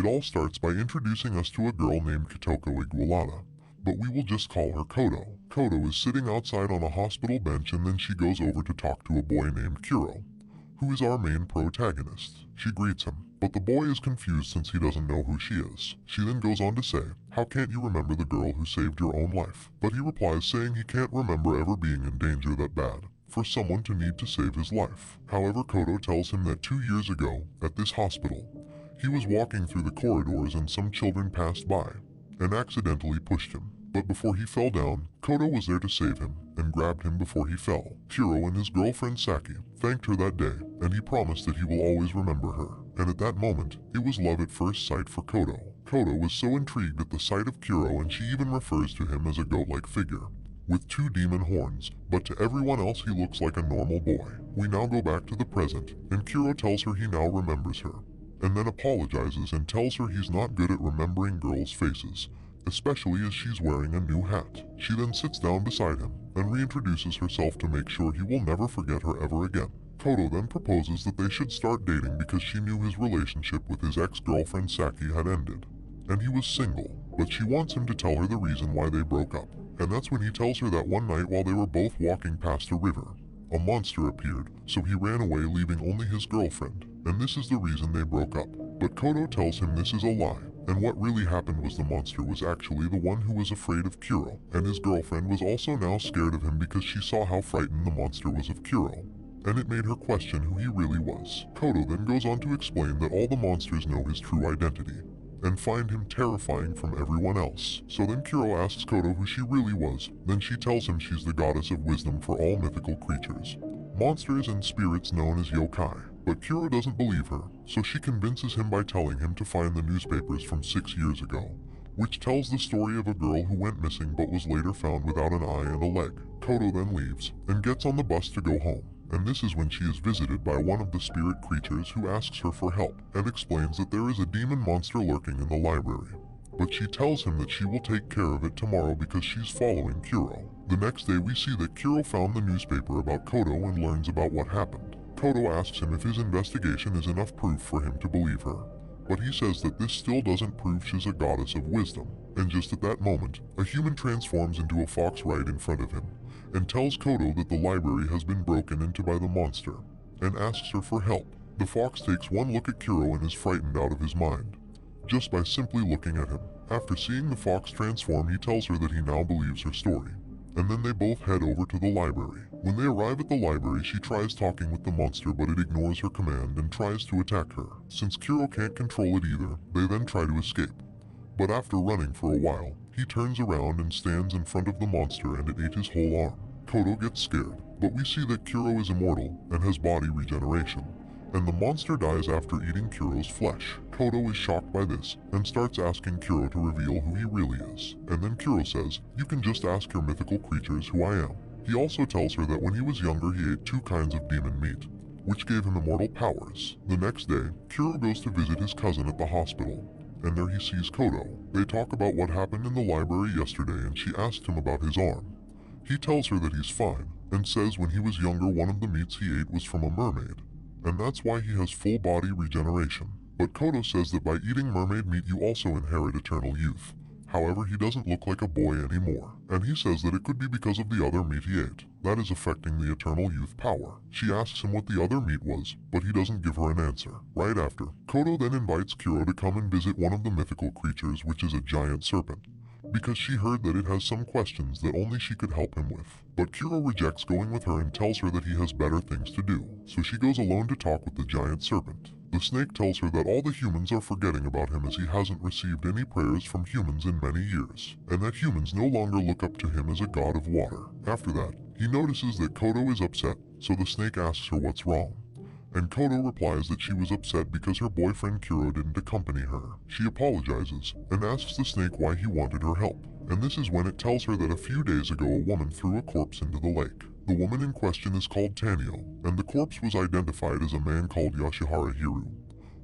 It all starts by introducing us to a girl named Kitoko Igualada, but we will just call her Kodo. Kodo is sitting outside on a hospital bench, and then she goes over to talk to a boy named Kuro, who is our main protagonist. She greets him, but the boy is confused since he doesn't know who she is. She then goes on to say, "How can't you remember the girl who saved your own life?" But he replies saying he can't remember ever being in danger that bad for someone to need to save his life. However, Kodo tells him that 2 years ago, at this hospital, he was walking through the corridors and some children passed by and accidentally pushed him. But before he fell down, Kodo was there to save him and grabbed him before he fell. Kuro and his girlfriend Saki thanked her that day, and he promised that he will always remember her. And at that moment, it was love at first sight for Kodo. Kodo was so intrigued at the sight of Kuro, and she even refers to him as a goat-like figure with 2 demon horns, but to everyone else he looks like a normal boy. We now go back to the present, and Kuro tells her he now remembers her, and then apologizes and tells her he's not good at remembering girls' faces, especially as she's wearing a new hat. She then sits down beside him and reintroduces herself to make sure he will never forget her ever again. Kodo then proposes that they should start dating because she knew his relationship with his ex-girlfriend Saki had ended, and he was single, but she wants him to tell her the reason why they broke up. And that's when he tells her that one night while they were both walking past a river, a monster appeared, so he ran away leaving only his girlfriend, and this is the reason they broke up. But Kodo tells him this is a lie, and what really happened was the monster was actually the one who was afraid of Kuro, and his girlfriend was also now scared of him because she saw how frightened the monster was of Kuro, and it made her question who he really was. Kodo then goes on to explain that all the monsters know his true identity, and find him terrifying from everyone else. So then Kuro asks Kodo who she really was, then she tells him she's the goddess of wisdom for all mythical creatures, monsters and spirits known as yokai. But Kuro doesn't believe her, so she convinces him by telling him to find the newspapers from 6 years ago, which tells the story of a girl who went missing but was later found without an eye and a leg. Kodo then leaves, and gets on the bus to go home. And this is when she is visited by one of the spirit creatures who asks her for help, and explains that there is a demon monster lurking in the library. But she tells him that she will take care of it tomorrow because she's following Kuro. The next day we see that Kuro found the newspaper about Kodo and learns about what happened. Kodo asks him if his investigation is enough proof for him to believe her, but he says that this still doesn't prove she's a goddess of wisdom. And just at that moment, a human transforms into a fox right in front of him, and tells Kodo that the library has been broken into by the monster, and asks her for help. The fox takes one look at Kuro and is frightened out of his mind, just by simply looking at him. After seeing the fox transform, he tells her that he now believes her story, and then they both head over to the library. When they arrive at the library, she tries talking with the monster, but it ignores her command and tries to attack her. Since Kuro can't control it either, they then try to escape. But after running for a while, he turns around and stands in front of the monster, and it ate his whole arm. Kodo gets scared, but we see that Kuro is immortal and has body regeneration, and the monster dies after eating Kuro's flesh. Kodo is shocked by this and starts asking Kuro to reveal who he really is. And then Kuro says, "You can just ask your mythical creatures who I am." He also tells her that when he was younger he ate 2 kinds of demon meat, which gave him immortal powers. The next day, Kuro goes to visit his cousin at the hospital, and there he sees Kodo. They talk about what happened in the library yesterday, and she asks him about his arm. He tells her that he's fine, and says when he was younger one of the meats he ate was from a mermaid, and that's why he has full body regeneration. But Kodo says that by eating mermaid meat you also inherit eternal youth. However, he doesn't look like a boy anymore, and he says that it could be because of the other meat he ate that is affecting the eternal youth power. She asks him what the other meat was, but he doesn't give her an answer. Right after, Kodo then invites Kuro to come and visit one of the mythical creatures, which is a giant serpent, because she heard that it has some questions that only she could help him with. But Kuro rejects going with her and tells her that he has better things to do, so she goes alone to talk with the giant serpent. The snake tells her that all the humans are forgetting about him as he hasn't received any prayers from humans in many years, and that humans no longer look up to him as a god of water. After that, he notices that Kodo is upset, so the snake asks her what's wrong, and Kodo replies that she was upset because her boyfriend Kuro didn't accompany her. She apologizes and asks the snake why he wanted her help, and this is when it tells her that a few days ago a woman threw a corpse into the lake. The woman in question is called Tanio, and the corpse was identified as a man called Yoshihara Hiru,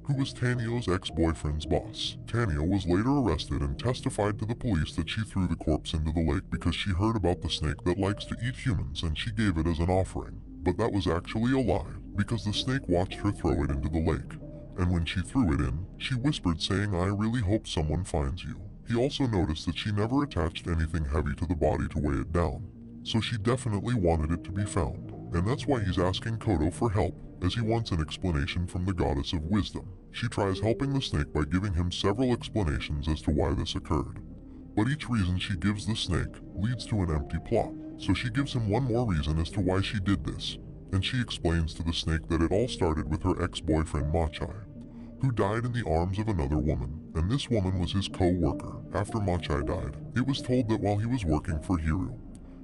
who was Tanio's ex-boyfriend's boss. Tanio was later arrested and testified to the police that she threw the corpse into the lake because she heard about the snake that likes to eat humans and she gave it as an offering. But that was actually a lie, because the snake watched her throw it into the lake, and when she threw it in, she whispered saying, "I really hope someone finds you." He also noticed that she never attached anything heavy to the body to weigh it down, so she definitely wanted it to be found. And that's why he's asking Kodo for help, as he wants an explanation from the goddess of wisdom. She tries helping the snake by giving him several explanations as to why this occurred. But each reason she gives the snake leads to an empty plot, so she gives him one more reason as to why she did this. And she explains to the snake that it all started with her ex-boyfriend Machai, who died in the arms of another woman, and this woman was his co-worker. After Machai died, it was told that while he was working for Hiru,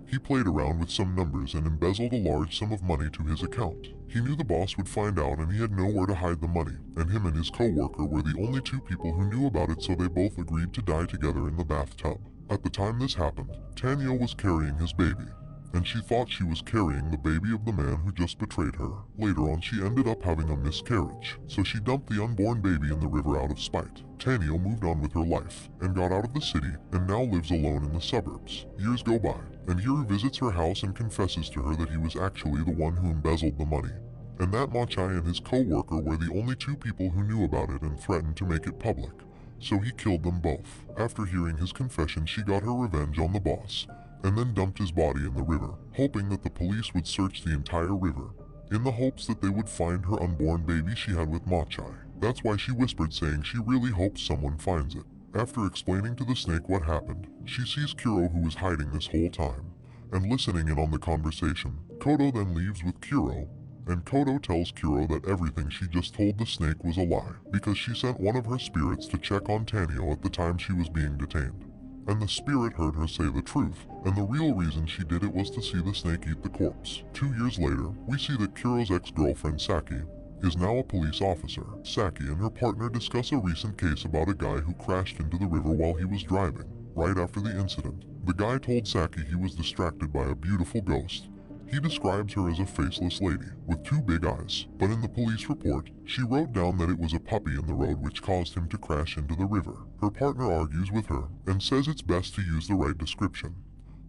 he played around with some numbers and embezzled a large sum of money to his account. He knew the boss would find out and he had nowhere to hide the money, and him and his co-worker were the only two people who knew about it, so they both agreed to die together in the bathtub. At the time this happened, Tanyo was carrying his baby, and she thought she was carrying the baby of the man who just betrayed her. Later on, she ended up having a miscarriage, so she dumped the unborn baby in the river out of spite. Tanyo moved on with her life and got out of the city and now lives alone in the suburbs. Years go by, and Hiru visits her house and confesses to her that he was actually the one who embezzled the money, and that Machai and his co-worker were the only two people who knew about it and threatened to make it public, so he killed them both. After hearing his confession, she got her revenge on the boss, and then dumped his body in the river, hoping that the police would search the entire river, in the hopes that they would find her unborn baby she had with Machai. That's why she whispered saying she really hopes someone finds it. After explaining to the snake what happened, she sees Kuro, who was hiding this whole time, and listening in on the conversation. Kodo then leaves with Kuro, and Kodo tells Kuro that everything she just told the snake was a lie, because she sent one of her spirits to check on Tanyo at the time she was being detained. And the spirit heard her say the truth, and the real reason she did it was to see the snake eat the corpse. 2 years later, we see that Kuro's ex-girlfriend Saki is now a police officer. Saki and her partner discuss a recent case about a guy who crashed into the river while he was driving. Right after the incident, the guy told Saki he was distracted by a beautiful ghost. He describes her as a faceless lady with 2 big eyes, but in the police report, she wrote down that it was a puppy in the road which caused him to crash into the river. Her partner argues with her and says it's best to use the right description,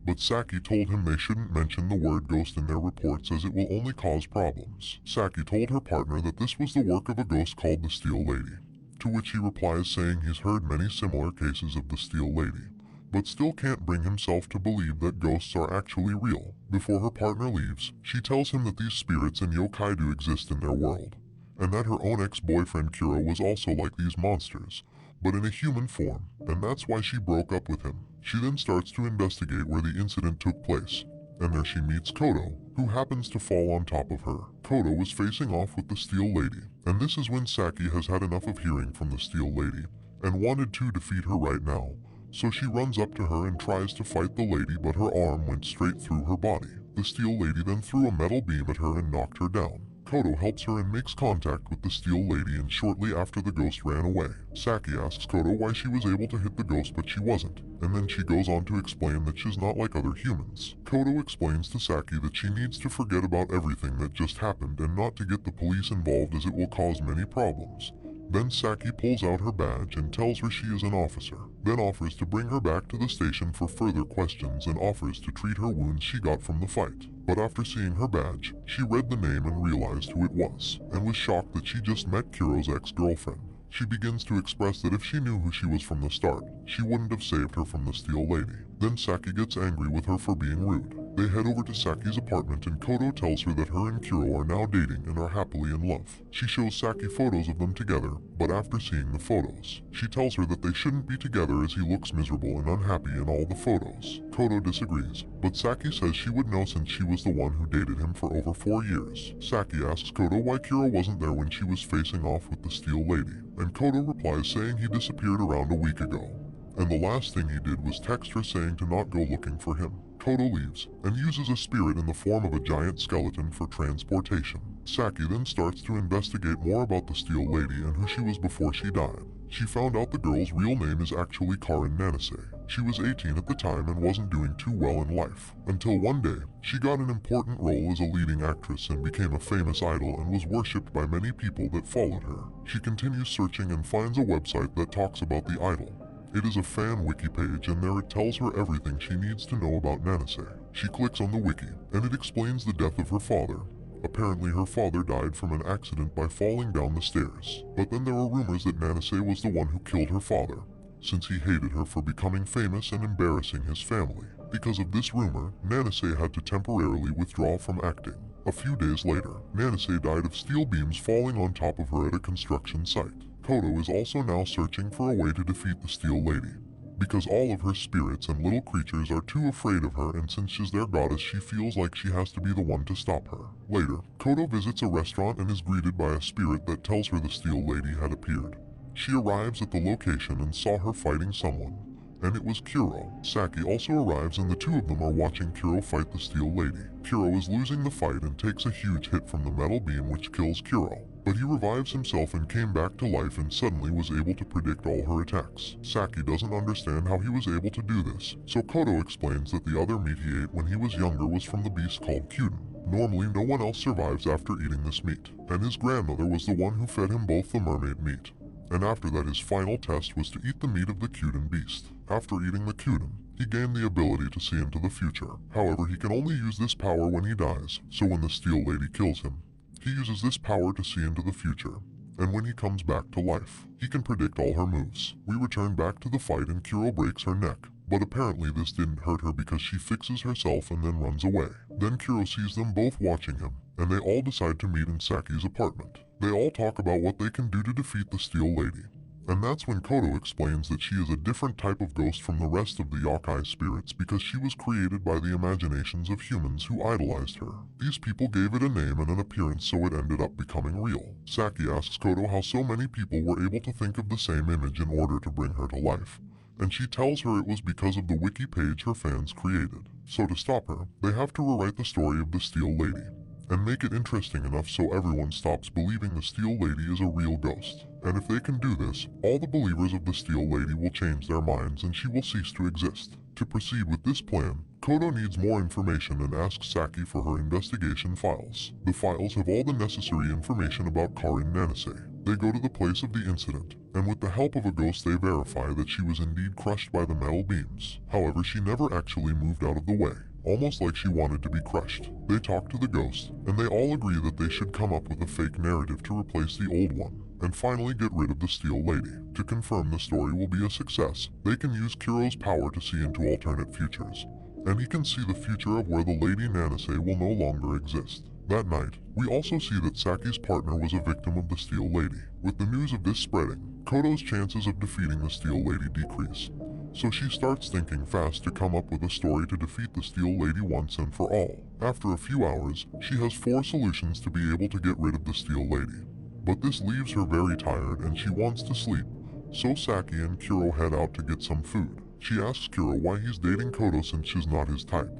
but Saki told him they shouldn't mention the word ghost in their reports as it will only cause problems. Saki told her partner that this was the work of a ghost called the Steel Lady, to which he replies saying he's heard many similar cases of the Steel Lady, but still can't bring himself to believe that ghosts are actually real. Before her partner leaves, she tells him that these spirits and yokai do exist in their world, and that her own ex-boyfriend Kuro was also like these monsters, but in a human form, and that's why she broke up with him. She then starts to investigate where the incident took place, and there she meets Kodo, who happens to fall on top of her. Kodo was facing off with the Steel Lady, and this is when Saki has had enough of hearing from the Steel Lady, and wanted to defeat her right now. So she runs up to her and tries to fight the lady, but her arm went straight through her body. The Steel Lady then threw a metal beam at her and knocked her down. Kodo helps her and makes contact with the Steel Lady, and shortly after the ghost ran away. Saki asks Kodo why she was able to hit the ghost but she wasn't, and then she goes on to explain that she's not like other humans. Kodo explains to Saki that she needs to forget about everything that just happened and not to get the police involved as it will cause many problems. Then Saki pulls out her badge and tells her she is an officer, then offers to bring her back to the station for further questions and offers to treat her wounds she got from the fight. But after seeing her badge, she read the name and realized who it was, and was shocked that she just met Kuro's ex-girlfriend. She begins to express that if she knew who she was from the start, she wouldn't have saved her from the Steel Lady. Then Saki gets angry with her for being rude. They head over to Saki's apartment and Kodo tells her that her and Kuro are now dating and are happily in love. She shows Saki photos of them together, but after seeing the photos, she tells her that they shouldn't be together as he looks miserable and unhappy in all the photos. Kodo disagrees, but Saki says she would know since she was the one who dated him for over 4 years. Saki asks Kodo why Kuro wasn't there when she was facing off with the Steel Lady, and Kodo replies saying he disappeared around a week ago, and the last thing he did was text her saying to not go looking for him. Kodo leaves, and uses a spirit in the form of a giant skeleton for transportation. Saki then starts to investigate more about the Steel Lady and who she was before she died. She found out the girl's real name is actually Karin Nanase. She was 18 at the time and wasn't doing too well in life, until one day, she got an important role as a leading actress and became a famous idol and was worshipped by many people that followed her. She continues searching and finds a website that talks about the idol. It is a fan wiki page, and there it tells her everything she needs to know about Nanase. She clicks on the wiki, and it explains the death of her father, Apparently her father died from an accident by falling down the stairs. But then there were rumors that Nanase was the one who killed her father, since he hated her for becoming famous and embarrassing his family. Because of this rumor, Nanase had to temporarily withdraw from acting. A few days later, Nanase died of steel beams falling on top of her at a construction site. Koto is also now searching for a way to defeat the Steel Lady, because all of her spirits and little creatures are too afraid of her, and since she's their goddess, she feels like she has to be the one to stop her. Later, Koto visits a restaurant and is greeted by a spirit that tells her the Steel Lady had appeared. She arrives at the location and saw her fighting someone, and it was Kuro. Saki also arrives and the two of them are watching Kuro fight the Steel Lady. Kuro is losing the fight and takes a huge hit from the metal beam which kills Kuro. But he revives himself and came back to life and suddenly was able to predict all her attacks. Saki doesn't understand how he was able to do this, so Koto explains that the other meat he ate when he was younger was from the beast called Kyuden. Normally no one else survives after eating this meat, and his grandmother was the one who fed him both the mermaid meat. And after that his final test was to eat the meat of the Kyuden beast. After eating the Kyuden, he gained the ability to see into the future. However, he can only use this power when he dies, so when the Steel Lady kills him, he uses this power to see into the future, and when he comes back to life, he can predict all her moves. We return back to the fight and Kuro breaks her neck, but apparently this didn't hurt her because she fixes herself and then runs away. Then Kuro sees them both watching him, and they all decide to meet in Saki's apartment. They all talk about what they can do to defeat the Steel Lady. And that's when Koto explains that she is a different type of ghost from the rest of the yokai spirits because she was created by the imaginations of humans who idolized her. These people gave it a name and an appearance, so it ended up becoming real. Saki asks Koto how so many people were able to think of the same image in order to bring her to life, and she tells her it was because of the wiki page her fans created. So to stop her, they have to rewrite the story of the Steel Lady and make it interesting enough so everyone stops believing the Steel Lady is a real ghost. And if they can do this, all the believers of the Steel Lady will change their minds and she will cease to exist. To proceed with this plan, Koto needs more information and asks Saki for her investigation files. The files have all the necessary information about Karin Nanase. They go to the place of the incident, and with the help of a ghost they verify that she was indeed crushed by the metal beams. However, she never actually moved out of the way, almost like she wanted to be crushed. They talk to the ghost, and they all agree that they should come up with a fake narrative to replace the old one, and finally get rid of the Steel Lady. To confirm the story will be a success, they can use Kuro's power to see into alternate futures, and he can see the future of where the Lady Nanase will no longer exist. That night, we also see that Saki's partner was a victim of the Steel Lady. With the news of this spreading, Koto's chances of defeating the Steel Lady decrease, so she starts thinking fast to come up with a story to defeat the Steel Lady once and for all. After a few hours, she has 4 solutions to be able to get rid of the Steel Lady. But this leaves her very tired and she wants to sleep, so Saki and Kuro head out to get some food. She asks Kuro why he's dating Koto since she's not his type,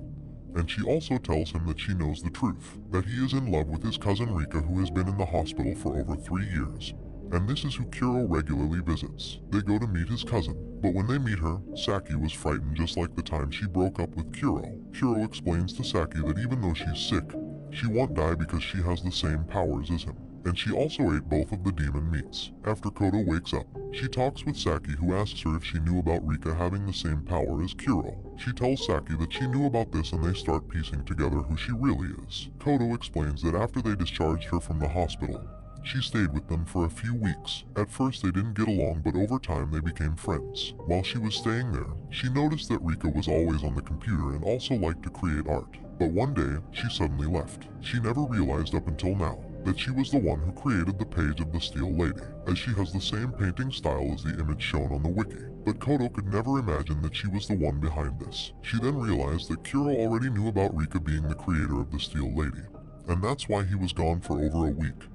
and she also tells him that she knows the truth, that he is in love with his cousin Rika who has been in the hospital for over 3 years. And this is who Kuro regularly visits. They go to meet his cousin, but when they meet her, Saki was frightened just like the time she broke up with Kuro. Kuro explains to Saki that even though she's sick, she won't die because she has the same powers as him, and she also ate both of the demon meats. After Koto wakes up, she talks with Saki who asks her if she knew about Rika having the same power as Kuro. She tells Saki that she knew about this and they start piecing together who she really is. Koto explains that after they discharged her from the hospital, she stayed with them for a few weeks. At first they didn't get along, but over time they became friends. While she was staying there, she noticed that Rika was always on the computer and also liked to create art. But one day, she suddenly left. She never realized up until now that she was the one who created the page of the Steel Lady, as she has the same painting style as the image shown on the wiki. But Koto could never imagine that she was the one behind this. She then realized that Kuro already knew about Rika being the creator of the Steel Lady, and that's why he was gone for over a week,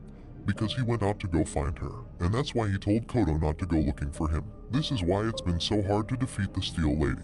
because he went out to go find her, and that's why he told Koto not to go looking for him. This is why it's been so hard to defeat the Steel Lady,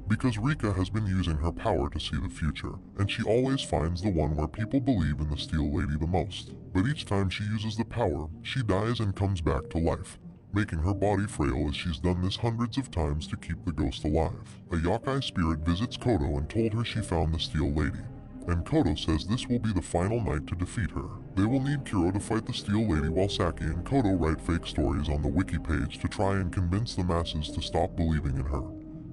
because Rika has been using her power to see the future, and she always finds the one where people believe in the Steel Lady the most. But each time she uses the power, she dies and comes back to life, making her body frail as she's done this hundreds of times to keep the ghost alive. A yokai spirit visits Koto and told her she found the Steel Lady, and Koto says this will be the final night to defeat her. They will need Kuro to fight the Steel Lady while Saki and Koto write fake stories on the wiki page to try and convince the masses to stop believing in her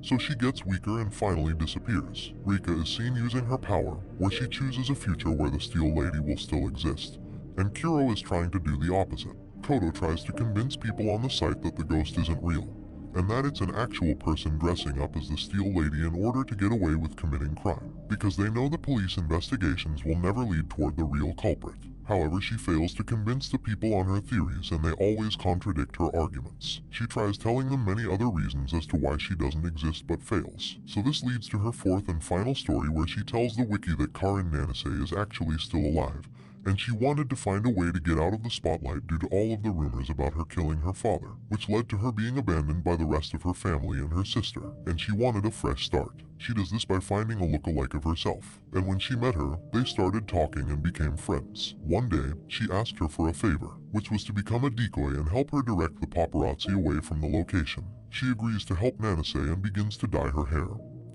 so she gets weaker and finally disappears. Rika is seen using her power, where she chooses a future where the Steel Lady will still exist, and Kuro is trying to do the opposite. Kodo tries to convince people on the site that the ghost isn't real, and that it's an actual person dressing up as the Steel Lady in order to get away with committing crime, because they know the police investigations will never lead toward the real culprit. However, she fails to convince the people on her theories, and they always contradict her arguments. She tries telling them many other reasons as to why she doesn't exist but fails. So this leads to her fourth and final story, where she tells the wiki that Karin Nanase is actually still alive, and she wanted to find a way to get out of the spotlight due to all of the rumors about her killing her father, which led to her being abandoned by the rest of her family and her sister, and she wanted a fresh start. She does this by finding a look-alike of herself, and when she met her, they started talking and became friends. One day, she asked her for a favor, which was to become a decoy and help her direct the paparazzi away from the location. She agrees to help Nanase and begins to dye her hair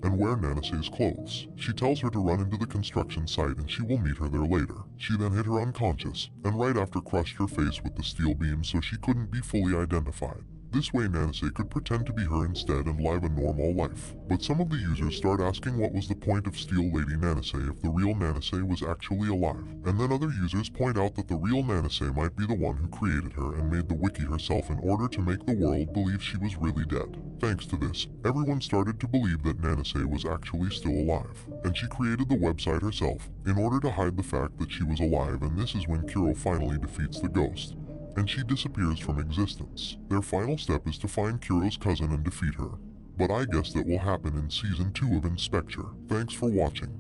and wear Nanase's clothes. She tells her to run into the construction site and she will meet her there later. She then hit her unconscious, and right after crushed her face with the steel beam so she couldn't be fully identified. This way Nanase could pretend to be her instead and live a normal life. But some of the users start asking what was the point of Steel Lady Nanase if the real Nanase was actually alive. And then other users point out that the real Nanase might be the one who created her and made the wiki herself in order to make the world believe she was really dead. Thanks to this, everyone started to believe that Nanase was actually still alive, and she created the website herself in order to hide the fact that she was alive, and this is when Kuro finally defeats the ghost, and she disappears from existence. Their final step is to find Kuro's cousin and defeat her, but I guess that will happen in Season 2 of Inspector. Thanks for watching.